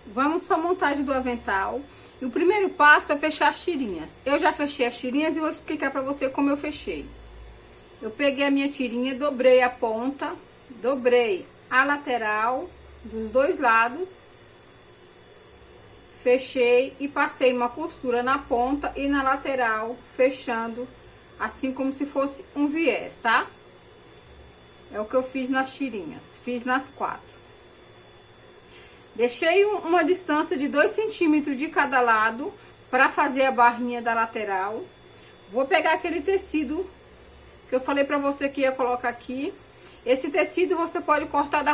vamos para a montagem do avental. E o primeiro passo é fechar as tirinhas. Eu já fechei as tirinhas e vou explicar para você como eu fechei. Eu peguei a minha tirinha, dobrei a ponta, dobrei a lateral dos dois lados, fechei e passei uma costura na ponta e na lateral, fechando assim como se fosse um viés, tá? É o que eu fiz nas tirinhas, fiz nas 4. Deixei uma distância de 2 centímetros de cada lado para fazer a barrinha da lateral. Vou pegar aquele tecido que eu falei pra você que ia colocar aqui. Esse tecido você pode cortar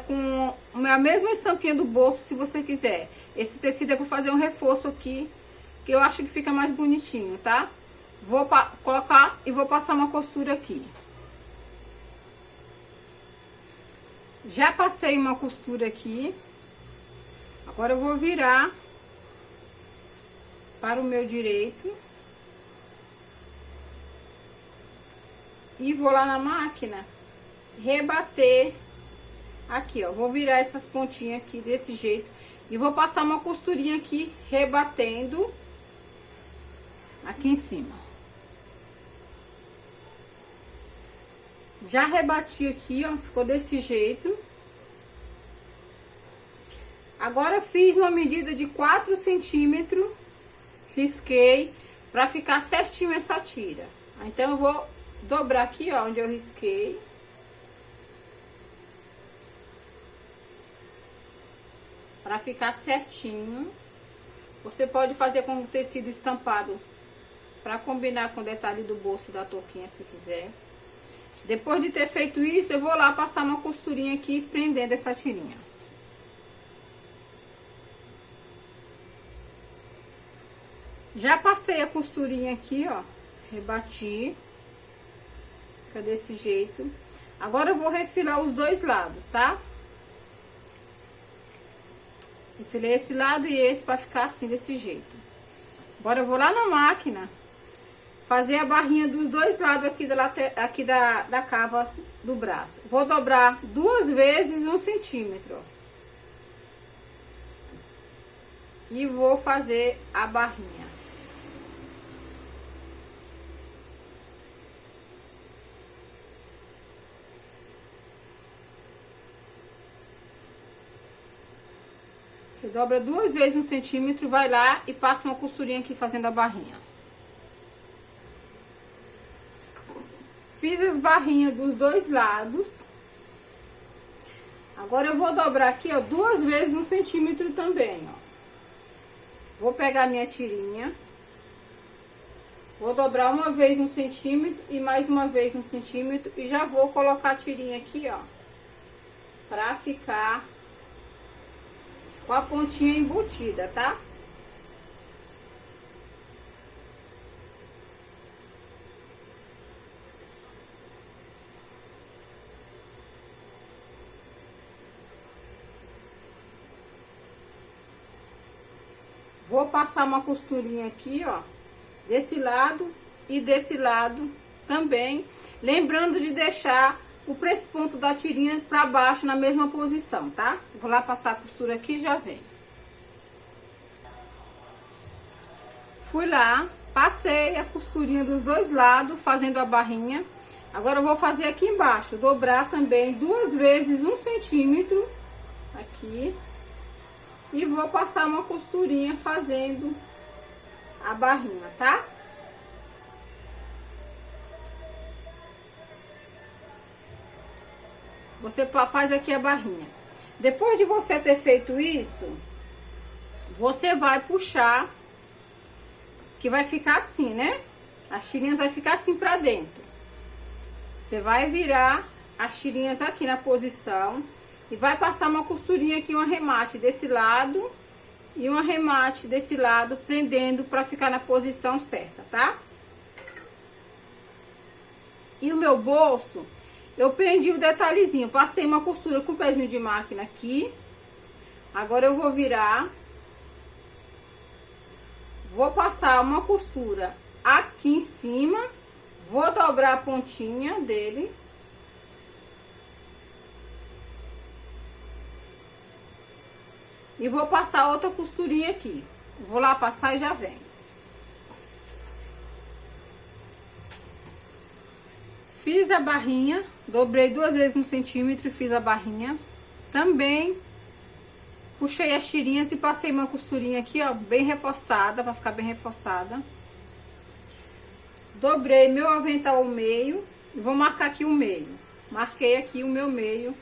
com a mesma estampinha do bolso, se você quiser. Esse tecido é para fazer um reforço aqui, que eu acho que fica mais bonitinho, tá? Vou colocar e vou passar uma costura aqui. Já passei uma costura aqui. Agora eu vou virar para o meu direito. E vou lá na máquina rebater aqui, ó. Vou virar essas pontinhas aqui desse jeito e vou passar uma costurinha aqui, rebatendo aqui em cima. Já rebati aqui, ó, ficou desse jeito. Agora fiz uma medida de 4 centímetros, risquei para ficar certinho essa tira. Então eu vou dobrar aqui, ó, onde eu risquei. Pra ficar certinho. Você pode fazer com o tecido estampado pra combinar com o detalhe do bolso da touquinha, se quiser. Depois de ter feito isso, eu vou lá passar uma costurinha aqui, prendendo essa tirinha. Já passei a costurinha aqui, ó, rebati. Fica desse jeito. Agora eu vou refilar os dois lados, tá? Refilei esse lado e esse pra ficar assim, desse jeito. Agora eu vou lá na máquina fazer a barrinha dos dois lados aqui da cava do braço. Vou dobrar 2 vezes 1 centímetro. E vou fazer a barrinha. Você dobra 2 vezes 1 centímetro, vai lá e passa uma costurinha aqui fazendo a barrinha. Fiz as barrinhas dos dois lados. Agora eu vou dobrar aqui, ó, 2 vezes 1 centímetro também, ó. Vou pegar minha tirinha. Vou dobrar uma vez 1 centímetro e mais uma vez 1 centímetro. E já vou colocar a tirinha aqui, ó, pra ficar com a pontinha embutida, tá? Vou passar uma costurinha aqui, ó, desse lado e desse lado também, lembrando de deixar o pressiponto da tirinha pra baixo na mesma posição, tá? Vou lá passar a costura aqui e já vem. Fui lá, passei a costurinha dos dois lados, fazendo a barrinha. Agora eu vou fazer aqui embaixo, dobrar também 2 vezes 1 centímetro aqui. E vou passar uma costurinha fazendo a barrinha, tá? Você faz aqui a barrinha. Depois de você ter feito isso, você vai puxar, que vai ficar assim, né? As tirinhas vai ficar assim pra dentro. Você vai virar as tirinhas aqui na posição e vai passar uma costurinha aqui, um arremate desse lado e um arremate desse lado, prendendo pra ficar na posição certa, tá? E o meu bolso, eu prendi o detalhezinho, passei uma costura com o pezinho de máquina aqui. Agora eu vou virar. Vou passar uma costura aqui em cima. Vou dobrar a pontinha dele. E vou passar outra costurinha aqui. Vou lá passar e já venho. Fiz a barrinha, dobrei 2 vezes 1 centímetro e fiz a barrinha. Também puxei as tirinhas e passei uma costurinha aqui, ó, bem reforçada, pra ficar bem reforçada. Dobrei meu avental ao meio e vou marcar aqui o meio. Marquei aqui o meu meio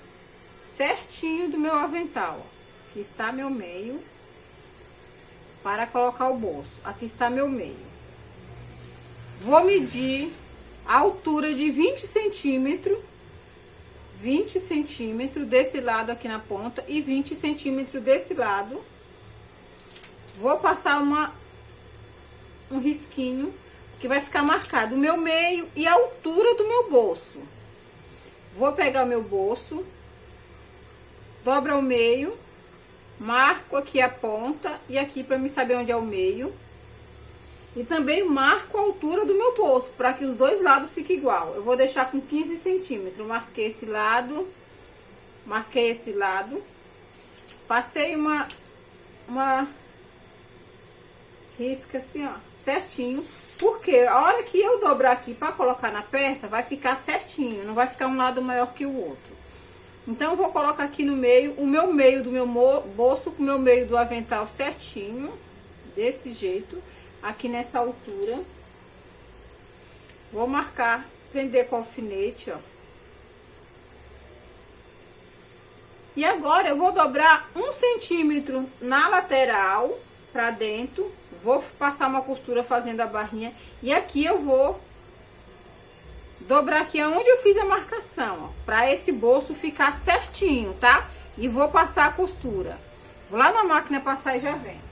certinho do meu avental, ó. Aqui está meu meio para colocar o bolso. Aqui está meu meio. Vou medir a altura de 20 centímetros. 20 centímetros desse lado aqui na ponta e 20 centímetros desse lado. Vou passar um risquinho que vai ficar marcado o meu meio e a altura do meu bolso. Vou pegar o meu bolso, dobro ao meio, marco aqui a ponta e aqui para me saber onde é o meio. E também marco a altura do meu bolso, para que os dois lados fiquem igual. Eu vou deixar com 15 centímetros. Marquei esse lado, marquei esse lado. Passei uma risca assim, ó, certinho. Porque a hora que eu dobrar aqui para colocar na peça, vai ficar certinho. Não vai ficar um lado maior que o outro. Então, eu vou colocar aqui no meio, o meu meio do meu bolso com o meu meio do avental certinho. Desse jeito. Aqui nessa altura. Vou marcar, prender com alfinete, ó. E agora eu vou dobrar 1 centímetro na lateral pra dentro. Vou passar uma costura fazendo a barrinha. E aqui eu vou dobrar aqui onde eu fiz a marcação, ó. Pra esse bolso ficar certinho, tá? E vou passar a costura. Vou lá na máquina passar e já venho.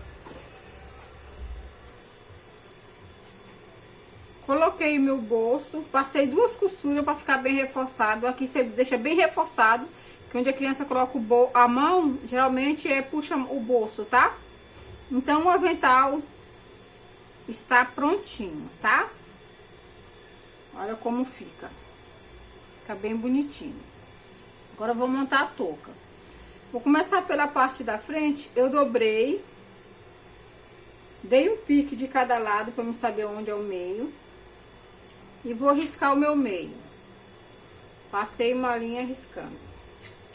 Coloquei meu bolso, passei 2 costuras para ficar bem reforçado. Aqui você deixa bem reforçado, que onde a criança coloca a mão, geralmente puxa o bolso, tá? Então, o avental está prontinho, tá? Olha como fica. Fica bem bonitinho. Agora, eu vou montar a touca. Vou começar pela parte da frente, eu dobrei. Dei um pique de cada lado para eu saber onde é o meio. E vou riscar o meu meio. Passei uma linha riscando.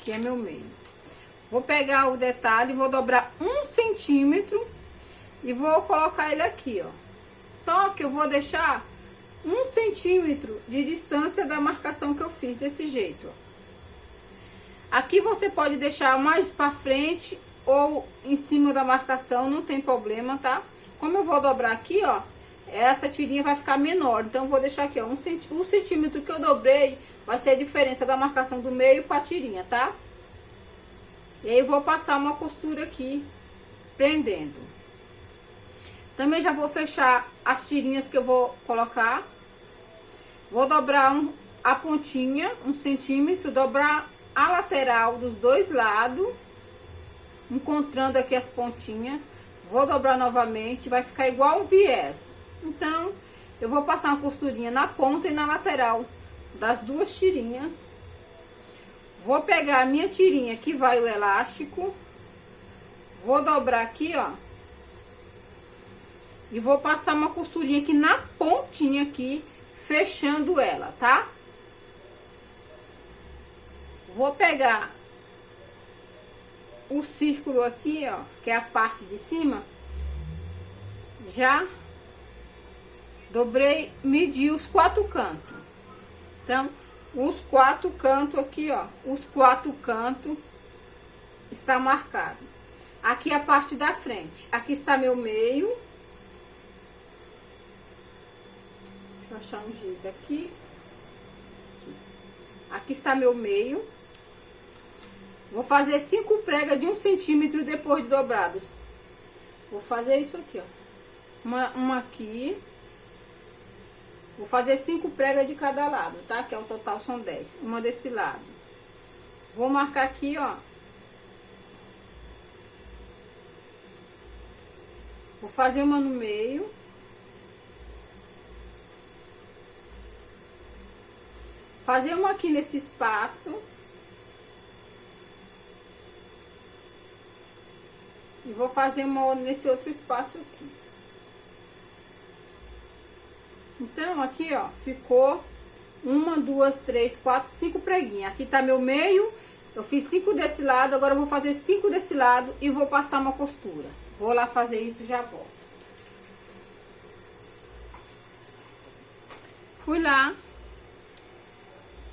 Que é meu meio. Vou pegar o detalhe, vou dobrar 1 centímetro. E vou colocar ele aqui, ó. Só que eu vou deixar 1 centímetro de distância da marcação que eu fiz desse jeito, ó. Aqui você pode deixar mais pra frente ou em cima da marcação, não tem problema, tá? Como eu vou dobrar aqui, ó. Essa tirinha vai ficar menor, então eu vou deixar aqui, ó, 1 centímetro que eu dobrei, vai ser a diferença da marcação do meio para a tirinha, tá? E aí eu vou passar uma costura aqui, prendendo. Também já vou fechar as tirinhas que eu vou colocar. Vou dobrar a pontinha, 1 centímetro, dobrar a lateral dos dois lados, encontrando aqui as pontinhas. Vou dobrar novamente, vai ficar igual um viés. Então, eu vou passar uma costurinha na ponta e na lateral das 2 tirinhas. Vou pegar a minha tirinha que vai o elástico. Vou dobrar aqui, ó. E vou passar uma costurinha aqui na pontinha aqui, fechando ela, tá? Vou pegar o círculo aqui, ó, que é a parte de cima. Já dobrei, medi os 4 cantos. Então, os 4 cantos aqui, ó, os 4 cantos está marcado. Aqui a parte da frente. Aqui está meu meio. Deixa eu achar um giz aqui. Aqui está meu meio. Vou fazer 5 pregas de 1 centímetro depois de dobrados. Vou fazer isso aqui, ó. Uma aqui. Vou fazer 5 pregas de cada lado, tá? Que é o total são 10. Uma desse lado. Vou marcar aqui, ó. Vou fazer uma no meio. Fazer uma aqui nesse espaço. E vou fazer uma nesse outro espaço aqui. Então, aqui, ó, ficou 1, 2, 3, 4, 5 preguinhas. Aqui tá meu meio, eu fiz 5 desse lado, agora eu vou fazer 5 desse lado e vou passar uma costura. Vou lá fazer isso e já volto. Fui lá,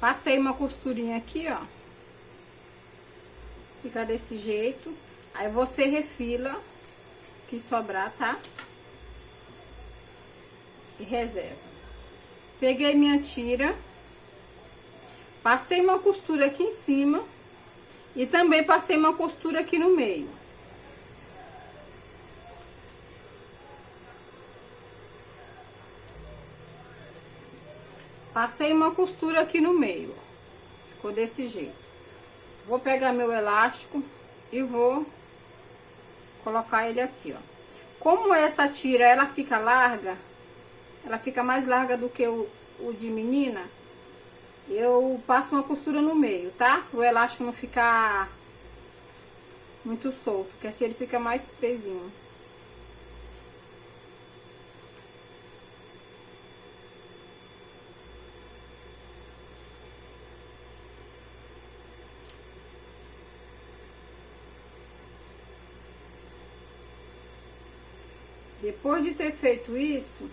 passei uma costurinha aqui, ó. Fica desse jeito. Aí você refila o que sobrar, tá? E reserva. Peguei minha tira, passei uma costura aqui em cima e também passei uma costura aqui no meio. Passei uma costura aqui no meio, ficou desse jeito. Vou pegar meu elástico e vou colocar ele aqui, ó. Como essa tira, ela fica larga, ela fica mais larga do que o de menina, eu passo uma costura no meio, tá? O elástico não ficar muito solto, porque assim ele fica mais presinho. Depois de ter feito isso,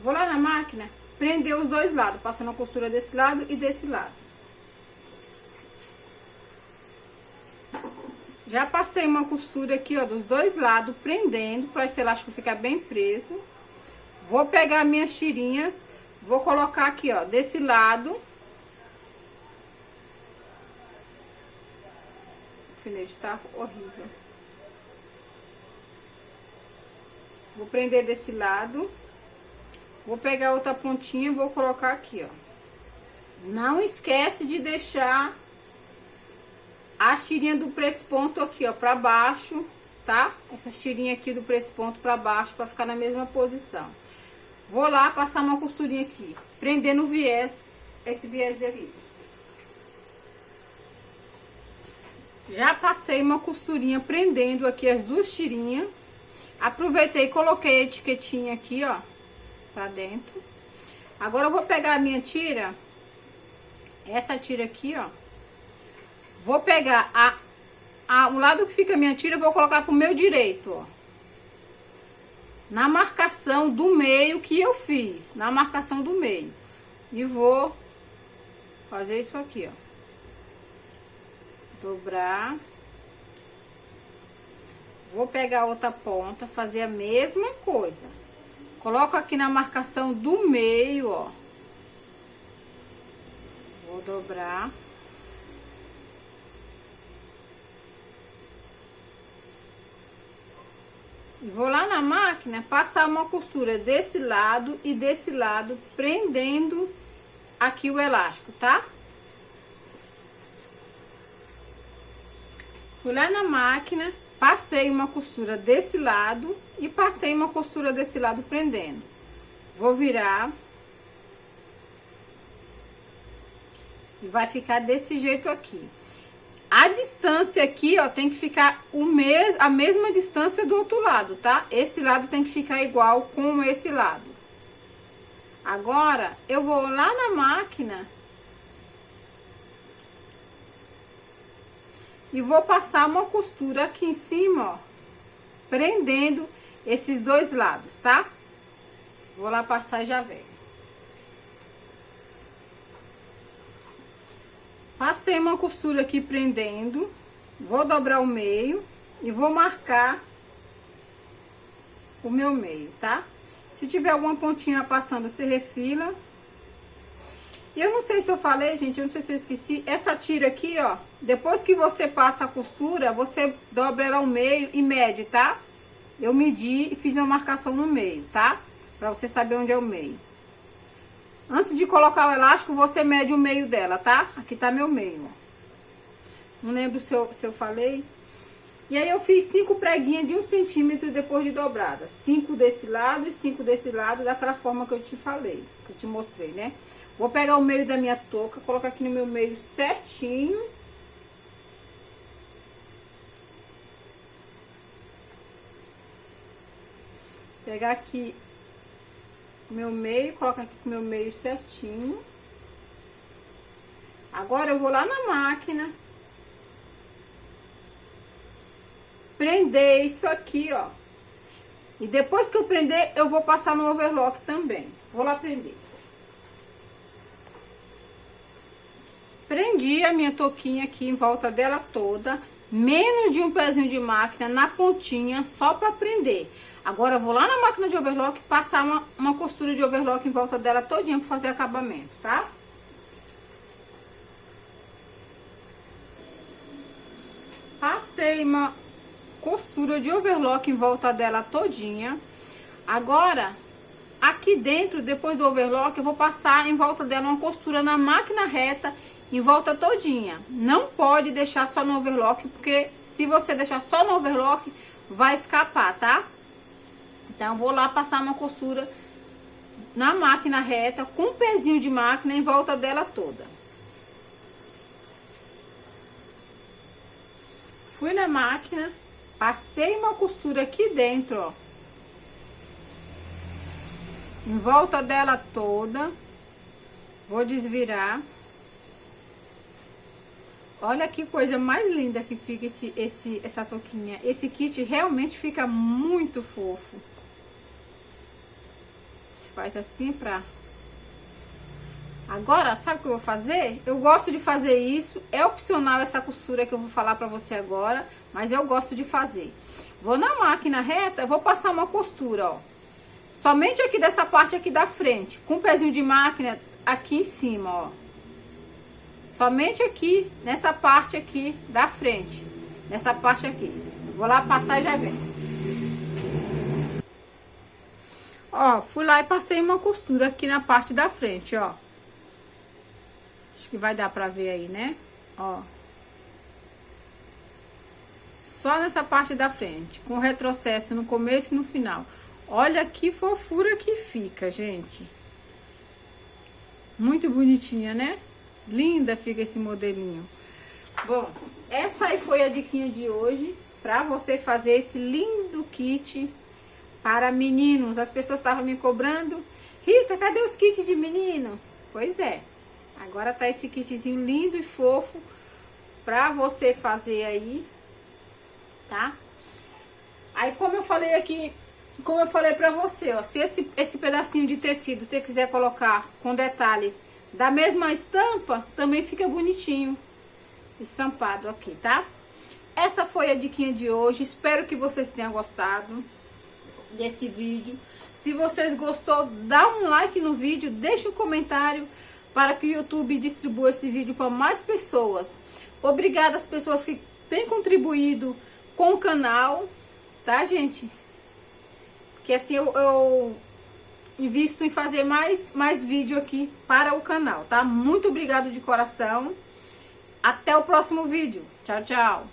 vou lá na máquina, prender os dois lados, passando a costura desse lado e desse lado. Já passei uma costura aqui, ó, dos dois lados, prendendo, para esse elástico ficar bem preso. Vou pegar minhas tirinhas, vou colocar aqui, ó, desse lado. O alfinete tá horrível. Vou prender desse lado. Vou pegar outra pontinha e vou colocar aqui, ó. Não esquece de deixar as tirinhas do press-ponto aqui, ó, pra baixo, tá? Essas tirinhas aqui do press-ponto pra baixo, pra ficar na mesma posição. Vou lá passar uma costurinha aqui, prendendo o viés, esse viés ali. Já passei uma costurinha prendendo aqui as duas tirinhas. Aproveitei e coloquei a etiquetinha aqui, ó, pra dentro. Agora eu vou pegar a minha tira, essa tira aqui, ó. Vou pegar o lado que fica a minha tira, eu vou colocar pro meu direito, ó. Na marcação do meio que eu fiz, na marcação do meio. E vou fazer isso aqui, ó. Dobrar. Vou pegar outra ponta, fazer a mesma coisa. Coloco aqui na marcação do meio, ó. Vou dobrar. E vou lá na máquina, passar uma costura desse lado e desse lado, prendendo aqui o elástico, tá? Fui lá na máquina, passei uma costura desse lado e passei uma costura desse lado prendendo. Vou virar. E vai ficar desse jeito aqui. A distância aqui, ó, tem que ficar a mesma distância do outro lado, tá? Esse lado tem que ficar igual com esse lado. Agora, eu vou lá na máquina e vou passar uma costura aqui em cima, ó, prendendo esses dois lados, tá? Vou lá passar e já venho. Passei uma costura aqui prendendo, vou dobrar o meio e vou marcar o meu meio, tá? Se tiver alguma pontinha passando, você refila. E eu não sei se eu falei, gente, eu não sei se eu esqueci, essa tira aqui, ó, depois que você passa a costura, você dobra ela ao meio e mede, tá? Eu medi e fiz uma marcação no meio, tá? Pra você saber onde é o meio. Antes de colocar o elástico, você mede o meio dela, tá? Aqui tá meu meio, ó. Não lembro se eu falei. E aí, eu fiz 5 preguinhas de 1 centímetro depois de dobrada. 5 desse lado e 5 desse lado, daquela forma que eu te falei, que eu te mostrei, né? Vou pegar o meio da minha touca, colocar aqui no meu meio certinho. Pegar aqui meu meio, colocar aqui meu meio certinho. Agora eu vou lá na máquina, prender isso aqui, ó. E depois que eu prender, eu vou passar no overlock também. Vou lá prender. Prendi a minha touquinha aqui em volta dela toda, menos de um pezinho de máquina na pontinha, só para prender. Agora eu vou lá na máquina de overlock passar uma costura de overlock em volta dela todinha para fazer acabamento, tá? Passei uma costura de overlock em volta dela todinha. Agora, aqui dentro, depois do overlock, eu vou passar em volta dela uma costura na máquina reta em volta todinha. Não pode deixar só no overlock, porque se você deixar só no overlock, vai escapar, tá? Então, eu vou lá passar uma costura na máquina reta, com um pezinho de máquina em volta dela toda. Fui na máquina, passei uma costura aqui dentro, ó. Em volta dela toda. Vou desvirar. Olha que coisa mais linda que fica essa touquinha. Esse kit realmente fica muito fofo. Você faz assim pra... Agora, sabe o que eu vou fazer? Eu gosto de fazer isso. É opcional essa costura que eu vou falar pra você agora, mas eu gosto de fazer. Vou na máquina reta, vou passar uma costura, ó. Somente aqui dessa parte aqui da frente, com o pezinho de máquina aqui em cima, ó. Somente aqui, nessa parte aqui da frente. Nessa parte aqui. Vou lá passar e já vem. Ó, fui lá e passei uma costura aqui na parte da frente, ó. Acho que vai dar pra ver aí, né? Ó. Só nessa parte da frente, com retrocesso no começo e no final. Olha que fofura que fica, gente. Muito bonitinha, né? Linda fica esse modelinho. Bom, essa aí foi a diquinha de hoje, pra você fazer esse lindo kit para meninos. As pessoas estavam me cobrando: Rita, cadê os kits de menino? Pois é, agora tá esse kitzinho lindo e fofo pra você fazer aí, tá? Aí, como eu falei aqui, como eu falei pra você, ó, se esse pedacinho de tecido você quiser colocar com detalhe da mesma estampa, também fica bonitinho estampado aqui, tá? Essa foi a diquinha de hoje. Espero que vocês tenham gostado desse vídeo. Se vocês gostou, dá um like no vídeo, deixa um comentário para que o YouTube distribua esse vídeo para mais pessoas. Obrigada às pessoas que têm contribuído com o canal, tá, gente? Porque assim eu invisto em fazer mais vídeo aqui para o canal, tá? Muito obrigado de coração. Até o próximo vídeo. Tchau, tchau.